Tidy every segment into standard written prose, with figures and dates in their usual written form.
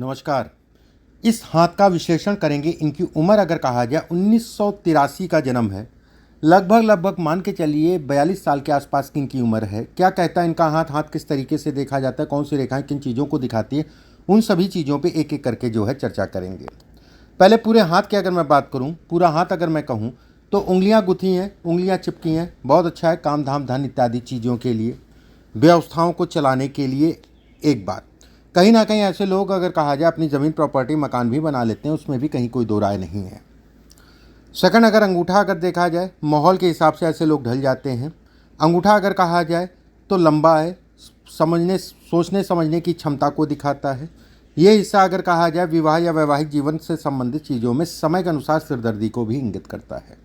नमस्कार। इस हाथ का विश्लेषण करेंगे। इनकी उम्र अगर कहा जाए 1983 का जन्म है। लगभग मान के चलिए 42 साल के आसपास की इनकी उम्र है। क्या कहता है इनका हाथ किस तरीके से देखा जाता है, कौन सी रेखाएं किन चीज़ों को दिखाती है, उन सभी चीज़ों पे एक एक करके जो है चर्चा करेंगे। पहले पूरे हाथ की अगर मैं बात करूँ, पूरा हाथ अगर मैं कहूँ तो उंगलियाँ गुथी हैं, उंगलियाँ चिपकी हैं, बहुत अच्छा है काम धाम धन इत्यादि चीज़ों के लिए, व्यवस्थाओं को चलाने के लिए। एक बात, कहीं ना कहीं ऐसे लोग अगर कहा जाए अपनी ज़मीन प्रॉपर्टी मकान भी बना लेते हैं, उसमें भी कहीं कोई दो राय नहीं है। सेकंड, अगर अंगूठा अगर देखा जाए माहौल के हिसाब से ऐसे लोग ढल जाते हैं। अंगूठा अगर कहा जाए तो लंबा है, समझने सोचने समझने की क्षमता को दिखाता है। ये हिस्सा अगर कहा जाए विवाह या वैवाहिक जीवन से संबंधित चीज़ों में समय के अनुसार सिरदर्दी को भी इंगित करता है।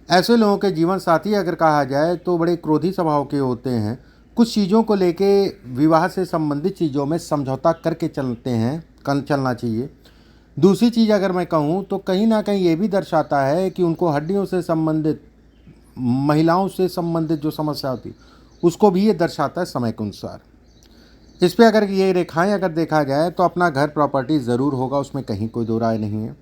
ऐसे लोगों के जीवन साथी अगर कहा जाए तो बड़े क्रोधी स्वभाव के होते हैं। कुछ चीज़ों को लेके विवाह से संबंधित चीज़ों में समझौता करके चलते हैं, चलना चाहिए। दूसरी चीज़ अगर मैं कहूँ तो कहीं ना कहीं ये भी दर्शाता है कि उनको हड्डियों से संबंधित, महिलाओं से संबंधित जो समस्या होती उसको भी ये दर्शाता है समय के अनुसार। इस पे अगर ये रेखाएं अगर देखा जाए तो अपना घर प्रॉपर्टी ज़रूर होगा, उसमें कहीं कोई दो राय नहीं है।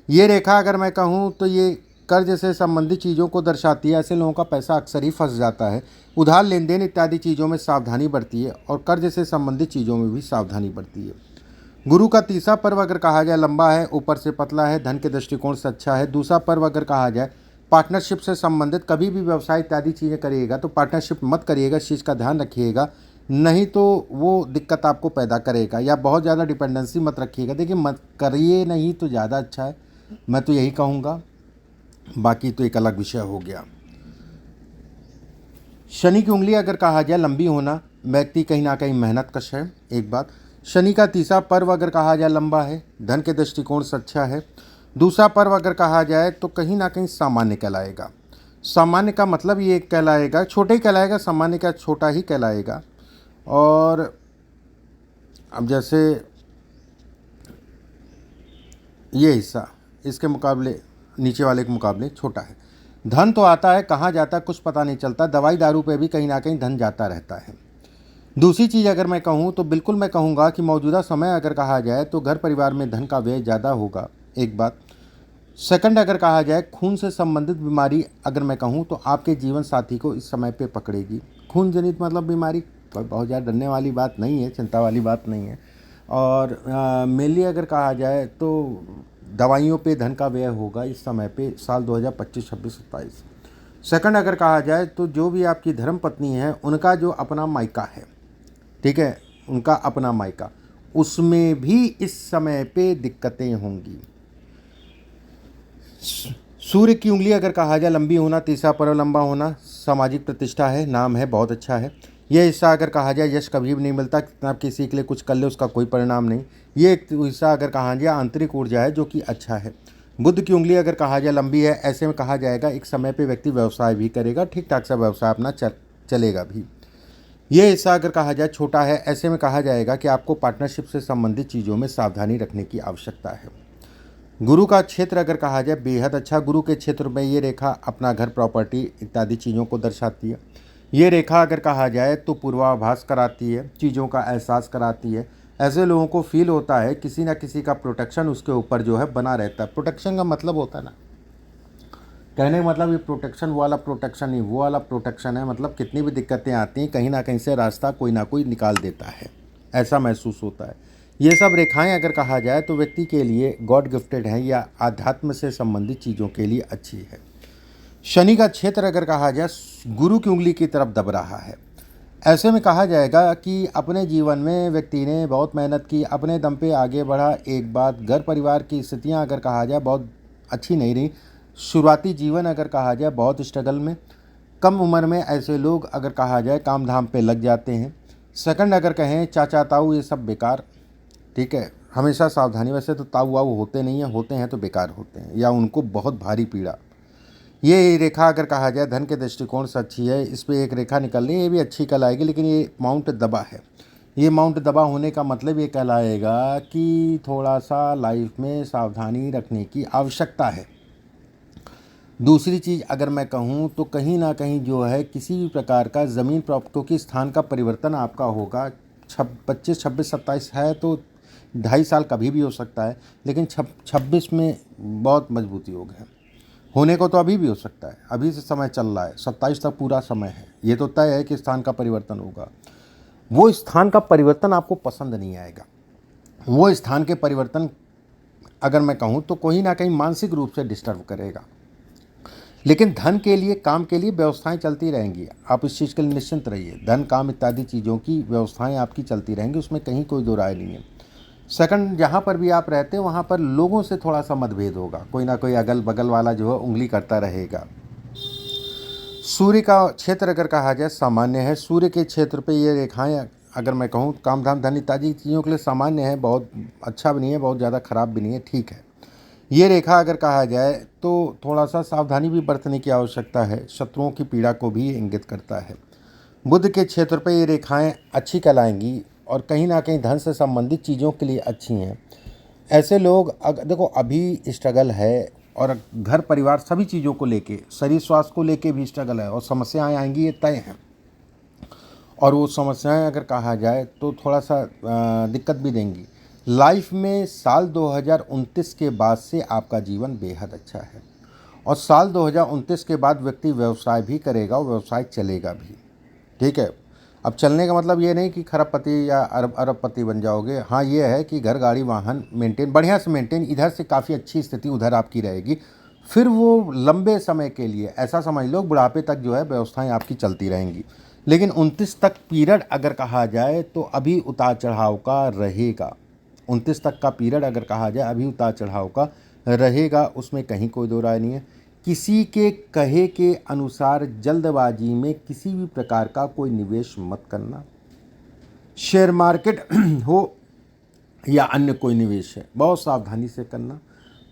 ये रेखा अगर मैं कहूँ तो ये कर्ज से संबंधित चीज़ों को दर्शाती है। ऐसे लोगों का पैसा अक्सर ही फंस जाता है। उधार लेन देन इत्यादि चीज़ों में सावधानी बरती है और कर्ज से संबंधित चीज़ों में भी सावधानी बरती है। गुरु का तीसरा पर्व अगर कहा जाए लंबा है, ऊपर से पतला है, धन के दृष्टिकोण से अच्छा है। दूसरा पर्व अगर कहा जाए पार्टनरशिप से संबंधित, कभी भी व्यवसाय इत्यादि चीज़ें करिएगा तो पार्टनरशिप मत करिएगा, इस चीज़ का ध्यान रखिएगा, नहीं तो वो दिक्कत आपको पैदा करेगा। या बहुत ज़्यादा डिपेंडेंसी मत रखिएगा। देखिए, मत करिए नहीं तो ज़्यादा अच्छा है, मैं तो यही कहूँगा। बाकी तो एक अलग विषय हो गया। शनि की उंगली अगर कहा जाए लंबी होना, व्यक्ति कहीं ना कहीं मेहनत कश है। एक बात, शनि का तीसरा पर्व अगर कहा जाए लंबा है, धन के दृष्टिकोण से अच्छा है। दूसरा पर्व अगर कहा जाए तो कहीं ना कहीं सामान्य कहलाएगा। सामान्य का मतलब ये कहलाएगा, छोटे ही कहलाएगा, सामान्य का छोटा ही कहलाएगा। और अब जैसे ये हिस्सा इसके मुकाबले, नीचे वाले के मुकाबले छोटा है। धन तो आता है, कहाँ जाता है कुछ पता नहीं चलता। दवाई दारू पे भी कहीं ना कहीं धन जाता रहता है। दूसरी चीज़ अगर मैं कहूँ तो बिल्कुल मैं कहूँगा कि मौजूदा समय अगर कहा जाए तो घर परिवार में धन का व्यय ज़्यादा होगा। एक बात। सेकंड, अगर कहा जाए खून से संबंधित बीमारी अगर मैं कहूँ तो आपके जीवन साथी को इस समय पे पकड़ेगी। खून जनित मतलब बीमारी कोई बहुत ज़्यादा डरने वाली बात नहीं है, चिंता वाली बात नहीं है। और मेनली अगर कहा जाए तो दवाइयों पे धन का व्यय होगा इस समय पे, साल 2025, 26, 27। सेकंड, अगर कहा जाए तो जो भी आपकी धर्म पत्नी है उनका जो अपना मायका है, ठीक है, उनका अपना मायका, उसमें भी इस समय पे दिक्कतें होंगी। सूर्य की उंगली अगर कहा जाए लंबी होना, तीसरा पर्व लंबा होना, सामाजिक प्रतिष्ठा है, नाम है, बहुत अच्छा है। यह हिस्सा अगर कहा जाए यश कभी भी नहीं मिलता, कितना आप किसी के लिए कुछ कर ले उसका कोई परिणाम नहीं। ये एक हिस्सा अगर कहा जाए आंतरिक ऊर्जा है जो कि अच्छा है। बुध की उंगली अगर कहा जाए लंबी है, ऐसे में कहा जाएगा एक समय पे व्यक्ति व्यवसाय भी करेगा, ठीक ठाक सा व्यवसाय अपना चलेगा भी। ये हिस्सा अगर कहा जाए छोटा है, ऐसे में कहा जाएगा कि आपको पार्टनरशिप से संबंधित चीज़ों में सावधानी रखने की आवश्यकता है। गुरु का क्षेत्र अगर कहा जाए बेहद अच्छा। गुरु के क्षेत्र में ये रेखा अपना घर प्रॉपर्टी इत्यादि चीज़ों को दर्शाती है। ये रेखा अगर कहा जाए तो पूर्वाभास कराती है, चीज़ों का एहसास कराती है। ऐसे लोगों को फील होता है किसी ना किसी का प्रोटेक्शन उसके ऊपर जो है बना रहता है। प्रोटेक्शन का मतलब होता है ना, कहने का मतलब ये प्रोटेक्शन वाला प्रोटेक्शन नहीं, वो वाला प्रोटेक्शन है। मतलब कितनी भी दिक्कतें आती हैं कहीं ना कहीं से रास्ता कोई ना कोई निकाल देता है, ऐसा महसूस होता है। ये सब रेखाएं अगर कहा जाए तो व्यक्ति के लिए गॉड गिफ्टेड है या आध्यात्म से संबंधित चीज़ों के लिए अच्छी है। शनि का क्षेत्र अगर कहा जाए गुरु की उंगली की तरफ दब रहा है। ऐसे में कहा जाएगा कि अपने जीवन में व्यक्ति ने बहुत मेहनत की, अपने दम पे आगे बढ़ा। एक बात, घर परिवार की स्थितियां अगर कहा जाए बहुत अच्छी नहीं रही। शुरुआती जीवन अगर कहा जाए बहुत स्ट्रगल में, कम उम्र में ऐसे लोग अगर कहा जाए काम धाम पे लग जाते हैं। सेकंड, अगर कहें चाचा ताऊ ये सब बेकार, ठीक है, हमेशा सावधानी। वैसे तो ताऊ वाऊ होते नहीं हैं, होते हैं तो बेकार होते हैं या उनको बहुत भारी पीड़ा। ये रेखा अगर कहा जाए धन के दृष्टिकोण से अच्छी है। इस पर एक रेखा निकल रही है, ये भी अच्छी कहलाएगी, लेकिन ये माउंट दबा है। ये माउंट दबा होने का मतलब ये कहलाएगा कि थोड़ा सा लाइफ में सावधानी रखने की आवश्यकता है। दूसरी चीज़ अगर मैं कहूँ तो कहीं ना कहीं जो है किसी भी प्रकार का ज़मीन प्रॉपर्टी की स्थान का परिवर्तन आपका होगा। 25, 26, 27 है तो 2.5 साल कभी भी हो सकता है, लेकिन 26 में बहुत मजबूती योग है। होने को तो अभी भी हो सकता है, अभी से समय चल रहा है, 27 तक पूरा समय है। ये तो तय है कि स्थान का परिवर्तन होगा। वो स्थान का परिवर्तन आपको पसंद नहीं आएगा। वो स्थान के परिवर्तन अगर मैं कहूँ तो कोई ना कहीं मानसिक रूप से डिस्टर्ब करेगा। लेकिन धन के लिए, काम के लिए व्यवस्थाएं चलती रहेंगी। आप इस चीज़ के लिए निश्चिंत रहिए। धन, काम इत्यादि चीज़ों की व्यवस्थाएं आपकी चलती रहेंगी, उसमें कहीं कोई दो राय नहीं है। सेकंड, जहाँ पर भी आप रहते हैं वहाँ पर लोगों से थोड़ा सा मतभेद होगा। कोई ना कोई अगल बगल वाला जो है उंगली करता रहेगा। सूर्य का क्षेत्र अगर कहा जाए सामान्य है। सूर्य के क्षेत्र पे ये रेखाएं अगर मैं कहूँ काम धाम धन इत्यादि चीज़ों के लिए सामान्य है, बहुत अच्छा भी नहीं है, बहुत ज़्यादा खराब भी नहीं है, ठीक है। ये रेखा अगर कहा जाए तो थोड़ा सा सावधानी भी बरतने की आवश्यकता है, शत्रुओं की पीड़ा को भी इंगित करता है। बुध के क्षेत्र पे ये रेखाएं अच्छी कहलाएंगी और कहीं ना कहीं धन से संबंधित चीज़ों के लिए अच्छी हैं। ऐसे लोग देखो अभी स्ट्रगल है और घर परिवार सभी चीज़ों को लेके, शरीर स्वास्थ्य को लेके भी स्ट्रगल है और समस्याएं आएंगी, ये तय हैं। और वो समस्याएं अगर कहा जाए तो थोड़ा सा दिक्कत भी देंगी। लाइफ में साल 2029 के बाद से आपका जीवन बेहद अच्छा है और साल 2029 के बाद व्यक्ति व्यवसाय भी करेगा और व्यवसाय चलेगा भी, ठीक है। अब चलने का मतलब ये नहीं कि खरबपति या अरबपति बन जाओगे। हाँ, ये है कि घर, गाड़ी, वाहन मेंटेन बढ़िया से मेंटेन, इधर से काफ़ी अच्छी स्थिति उधर आपकी रहेगी। फिर वो लंबे समय के लिए, ऐसा समझ लो बुढ़ापे तक जो है व्यवस्थाएं आपकी चलती रहेंगी। लेकिन 29 तक पीरियड अगर कहा जाए तो अभी उतार चढ़ाव का रहेगा। 29 तक का पीरियड अगर कहा जाए अभी उतार चढ़ाव का रहेगा, उसमें कहीं कोई दो राय नहीं है। किसी के कहे के अनुसार जल्दबाजी में किसी भी प्रकार का कोई निवेश मत करना। शेयर मार्केट हो या अन्य कोई निवेश है, बहुत सावधानी से करना।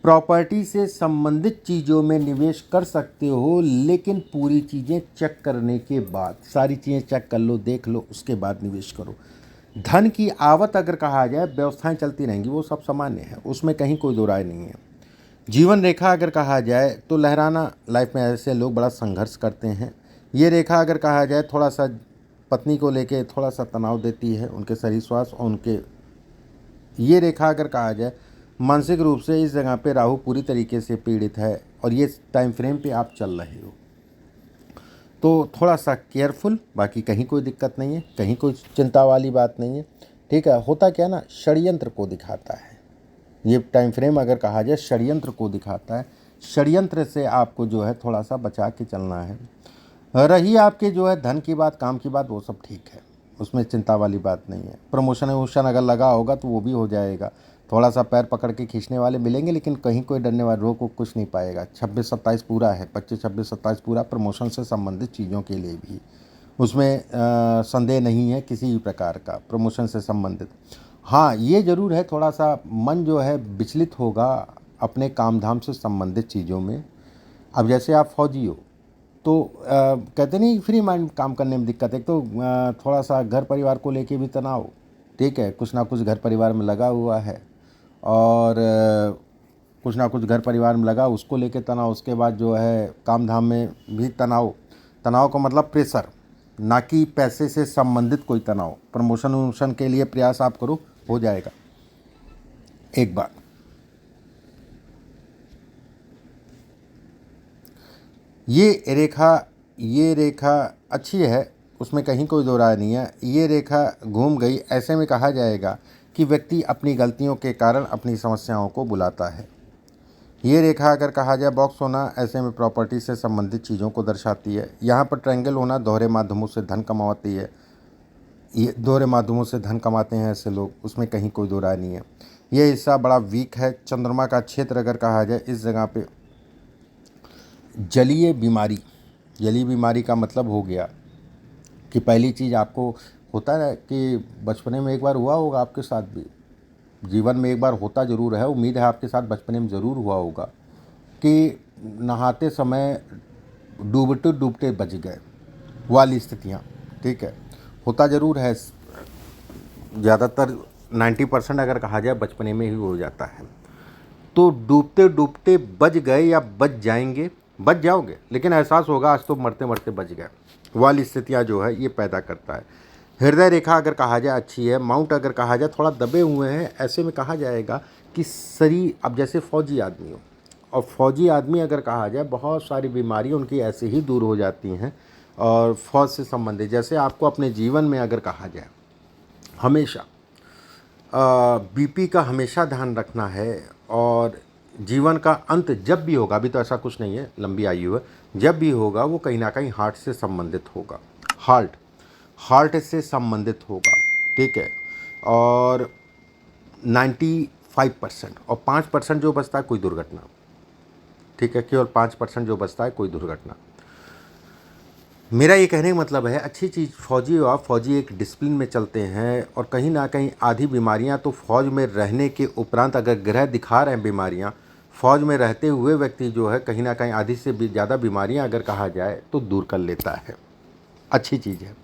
प्रॉपर्टी से संबंधित चीज़ों में निवेश कर सकते हो, लेकिन पूरी चीज़ें चेक करने के बाद, सारी चीज़ें चेक कर लो, देख लो, उसके बाद निवेश करो। धन की आवत अगर कहा जाए, व्यवस्थाएं चलती रहेंगी, वो सब सामान्य है, उसमें कहीं कोई दो राय नहीं है। जीवन रेखा अगर कहा जाए तो लहराना लाइफ में ऐसे लोग बड़ा संघर्ष करते हैं। ये रेखा अगर कहा जाए थोड़ा सा पत्नी को लेके थोड़ा सा तनाव देती है, उनके शरीर स्वास्थ्य और उनके, ये रेखा अगर कहा जाए मानसिक रूप से इस जगह पे राहु पूरी तरीके से पीड़ित है और ये टाइम फ्रेम पे आप चल रहे हो, तो थोड़ा सा केयरफुल। बाकी कहीं कोई दिक्कत नहीं है, कहीं कोई चिंता वाली बात नहीं है, ठीक है। होता क्या ना, षड्यंत्र को दिखाता है ये टाइम फ्रेम अगर कहा जाए, षड्यंत्र को दिखाता है। षड्यंत्र से आपको जो है थोड़ा सा बचा के चलना है। रही आपके जो है धन की बात, काम की बात, वो सब ठीक है, उसमें चिंता वाली बात नहीं है। प्रमोशन वमोशन अगर लगा होगा तो वो भी हो जाएगा। थोड़ा सा पैर पकड़ के खींचने वाले मिलेंगे, लेकिन कहीं कोई डरने वाले रोग को कुछ नहीं पाएगा। 26-27 पूरा है, 25-26-27 पूरा प्रमोशन से संबंधित चीज़ों के लिए भी, उसमें संदेह नहीं है किसी भी प्रकार का प्रमोशन से संबंधित। हाँ, ये ज़रूर है थोड़ा सा मन जो है विचलित होगा अपने काम धाम से संबंधित चीज़ों में। अब जैसे आप फौजी हो तो कहते नहीं फ्री माइंड काम करने में दिक्कत है, तो थोड़ा सा घर परिवार को लेके भी तनाव, ठीक है, कुछ ना कुछ घर परिवार में लगा हुआ है और कुछ ना कुछ घर परिवार में लगा, उसको लेके तनाव। उसके बाद जो है काम धाम में भी तनाव। तनाव का मतलब प्रेशर, ना कि पैसे से संबंधित कोई तनाव। प्रमोशन वमोशन के लिए प्रयास आप करो, हो जाएगा। एक बात, ये रेखा अच्छी है, उसमें कहीं कोई दो राय नहीं है। ये रेखा घूम गई, ऐसे में कहा जाएगा कि व्यक्ति अपनी गलतियों के कारण अपनी समस्याओं को बुलाता है। ये रेखा अगर कहा जाए बॉक्स होना, ऐसे में प्रॉपर्टी से संबंधित चीज़ों को दर्शाती है। यहाँ पर ट्रायंगल होना दोहरे माध्यमों से धन कमाती है, ये दोहरे माध्यमों से धन कमाते हैं ऐसे लोग, उसमें कहीं कोई दो राय नहीं है। ये हिस्सा बड़ा वीक है। चंद्रमा का क्षेत्र अगर कहा जाए, इस जगह पे जलीय बीमारी का मतलब हो गया कि पहली चीज़ आपको होता है कि बचपने में एक बार हुआ होगा आपके साथ भी, जीवन में एक बार होता ज़रूर है, उम्मीद है आपके साथ बचपने में ज़रूर हुआ होगा कि नहाते समय डूबते डूबते बच गए वाली स्थितियाँ, ठीक है, होता ज़रूर है। ज़्यादातर 90% अगर कहा जाए बचपने में ही हो जाता है। तो डूबते डूबते बच गए या बच जाएंगे, बच जाओगे, लेकिन एहसास होगा आज तो मरते मरते बच गए वाली स्थितियाँ जो है ये पैदा करता है। हृदय रेखा अगर कहा जाए अच्छी है, माउंट अगर कहा जाए थोड़ा दबे हुए हैं, ऐसे में कहा जाएगा कि शरीर, अब जैसे फौजी आदमी हो, और फौजी आदमी अगर कहा जाए बहुत सारी बीमारियां उनकी ऐसे ही दूर हो जाती हैं। और फौज से संबंधित जैसे आपको अपने जीवन में अगर कहा जाए हमेशा बीपी का हमेशा ध्यान रखना है, और जीवन का अंत जब भी होगा, अभी तो ऐसा कुछ नहीं है, लंबी आयु है, जब भी होगा वो कहीं ना कहीं हार्ट से संबंधित होगा, हार्ट से संबंधित होगा, ठीक है। और 95% और 5% जो बचता है कोई दुर्घटना, ठीक है, केवल 5% जो बचता है कोई दुर्घटना। मेरा ये कहने का मतलब है अच्छी चीज़ फौजी हो आप, फौजी एक डिसिप्लिन में चलते हैं, और कहीं ना कहीं आधी बीमारियां तो फौज में रहने के उपरांत अगर ग्रह दिखा रहे हैं बीमारियां, फौज में रहते हुए व्यक्ति जो है कहीं ना कहीं आधी से भी ज़्यादा बीमारियां अगर कहा जाए तो दूर कर लेता है, अच्छी चीज़ है।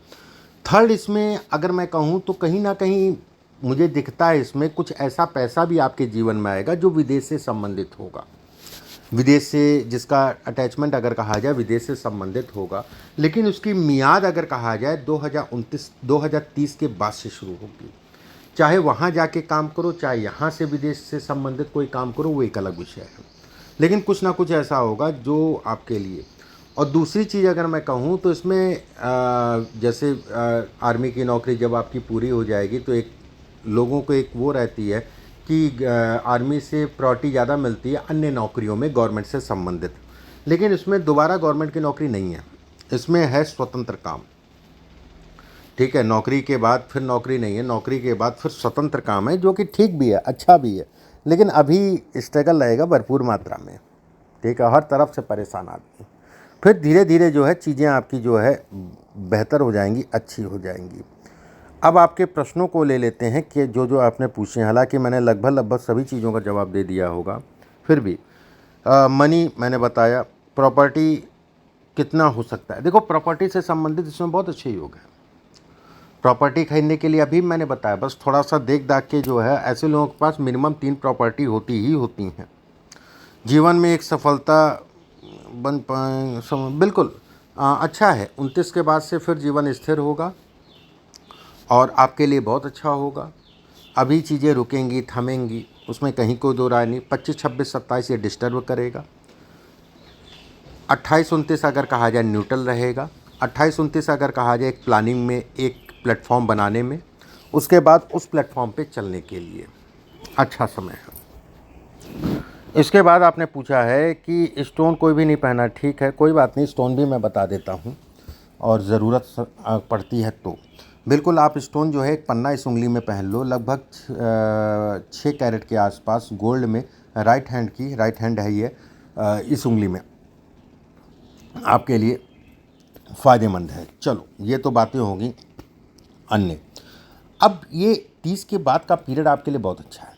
थर्ड, इसमें अगर मैं कहूँ तो कहीं ना कहीं मुझे दिखता है इसमें कुछ ऐसा पैसा भी आपके जीवन में आएगा जो विदेश से संबंधित होगा, विदेश से जिसका अटैचमेंट अगर कहा जाए विदेश से संबंधित होगा, लेकिन उसकी मियाद अगर कहा जाए 2030 के बाद से शुरू होगी। चाहे वहाँ जाके काम करो, चाहे यहाँ से विदेश से संबंधित कोई काम करो, वो एक अलग विषय है, लेकिन कुछ ना कुछ ऐसा होगा जो आपके लिए। और दूसरी चीज़ अगर मैं कहूँ तो इसमें जैसे आर्मी की नौकरी जब आपकी पूरी हो जाएगी तो एक लोगों को एक वो रहती है कि आर्मी से प्रायोरिटी ज़्यादा मिलती है अन्य नौकरियों में गवर्नमेंट से संबंधित, लेकिन इसमें दोबारा गवर्नमेंट की नौकरी नहीं है, इसमें है स्वतंत्र काम, ठीक है। नौकरी के बाद फिर नौकरी नहीं है, नौकरी के बाद फिर स्वतंत्र काम है, जो कि ठीक भी है, अच्छा भी है, लेकिन अभी स्ट्रगल रहेगा भरपूर मात्रा में, ठीक है, हर तरफ से परेशान आदमी। फिर धीरे धीरे जो है चीज़ें आपकी जो है बेहतर हो जाएंगी, अच्छी हो जाएंगी। अब आपके प्रश्नों को ले लेते हैं कि जो आपने पूछे, हालांकि मैंने लगभग सभी चीज़ों का जवाब दे दिया होगा, फिर भी मनी मैंने बताया, प्रॉपर्टी कितना हो सकता है। देखो प्रॉपर्टी से संबंधित इसमें बहुत अच्छे योग है, प्रॉपर्टी खरीदने के लिए अभी मैंने बताया, बस थोड़ा सा देख दाख के जो है ऐसे लोगों के पास मिनिमम 3 प्रॉपर्टी होती ही होती हैं। जीवन में एक सफलता बन पाए बिल्कुल अच्छा है। 29 के बाद से फिर जीवन स्थिर होगा और आपके लिए बहुत अच्छा होगा। अभी चीज़ें रुकेंगी, थमेंगी, उसमें कहीं कोई दो राय नहीं। 25, 26, 27 ये डिस्टर्ब करेगा। 28, 29 अगर कहा जाए न्यूट्रल रहेगा। 28, 29 अगर कहा जाए एक प्लानिंग में, एक प्लेटफॉर्म बनाने में, उसके बाद उस प्लेटफॉर्म पे चलने के लिए अच्छा समय है। इसके बाद आपने पूछा है कि स्टोन कोई भी नहीं पहना, ठीक है, कोई बात नहीं, स्टोन भी मैं बता देता हूँ और ज़रूरत पड़ती है तो बिल्कुल आप स्टोन जो है एक पन्ना इस उंगली में पहन लो, लगभग 6 कैरेट के आसपास गोल्ड में, राइट हैंड है ये, इस उंगली में आपके लिए फ़ायदेमंद है। चलो ये तो बातें होंगी अन्य। अब ये 30 के बाद का पीरियड आपके लिए बहुत अच्छा है।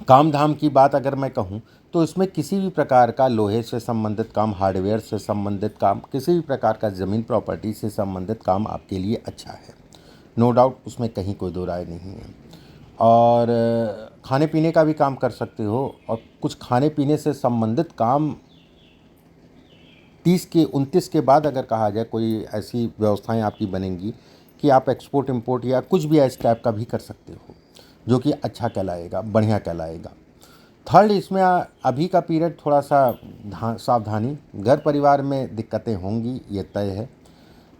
काम धाम की बात अगर मैं कहूँ तो इसमें किसी भी प्रकार का लोहे से संबंधित काम, हार्डवेयर से संबंधित काम, किसी भी प्रकार का ज़मीन प्रॉपर्टी से संबंधित काम आपके लिए अच्छा है, नो डाउट, उसमें कहीं कोई दो राय नहीं है। और खाने पीने का भी काम कर सकते हो, और कुछ खाने पीने से संबंधित काम 29 के बाद अगर कहा जाए कोई ऐसी व्यवस्थाएं आपकी बनेंगी कि आप एक्सपोर्ट इंपोर्ट या कुछ भी इस टाइप का भी कर सकते हो, जो कि अच्छा कहलाएगा, बढ़िया कहलाएगा। थर्ड, इसमें अभी का पीरियड थोड़ा सा सावधानी, घर परिवार में दिक्कतें होंगी, ये तय है,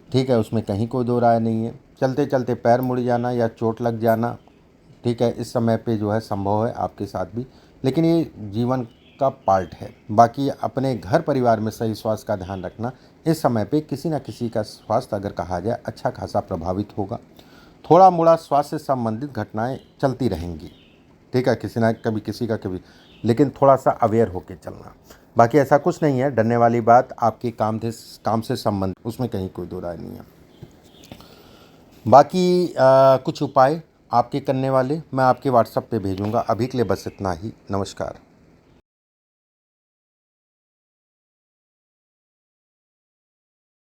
ठीक है, उसमें कहीं कोई दो राय नहीं है। चलते चलते पैर मुड़ जाना या चोट लग जाना, ठीक है, इस समय पे जो है संभव है आपके साथ भी, लेकिन ये जीवन का पार्ट है। बाकी अपने घर परिवार में सही स्वास्थ्य का ध्यान रखना, इस समय पे किसी ना किसी का स्वास्थ्य अगर कहा जाए अच्छा खासा प्रभावित होगा। थोड़ा मोड़ा स्वास्थ्य से संबंधित घटनाएं चलती रहेंगी, ठीक है, किसी ना कभी किसी का कभी, लेकिन थोड़ा सा अवेयर होके चलना। बाकी ऐसा कुछ नहीं है डरने वाली बात, आपके काम से संबंधित, उसमें कहीं कोई दो राय नहीं है। बाकी कुछ उपाय आपके करने वाले मैं आपके व्हाट्सएप पे भेजूंगा। अभी के लिए बस इतना ही, नमस्कार।